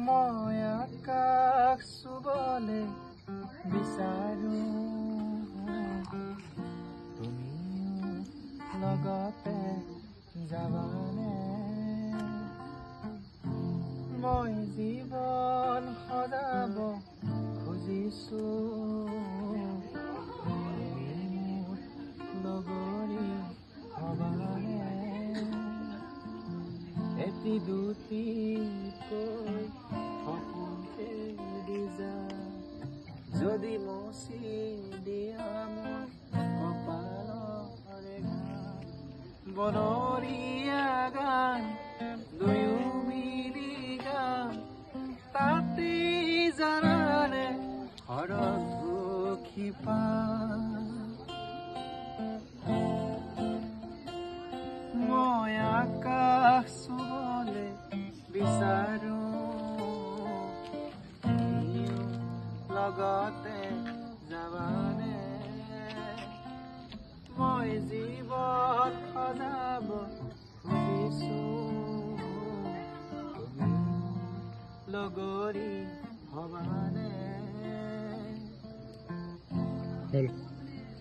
মই আকাশ চুবলে বিচাৰো তুমিও লগতে যাবানে মই জীৱন সজাব খুজিছো লগৰী হবানে এটি দুটিকৈ সপোনকে দি যা যদি মচি দিয়া মোৰ কপালৰে ঘাম বনৰীয়া গান দুয়ো মিলি গাম তাতে জানানে সৰগী পাম মই আকাশ চুবলে বিচাৰো তুমিও লগতে যাবানে মই জীৱন সজাব খুজিছো তুমিও লগৰী হবানে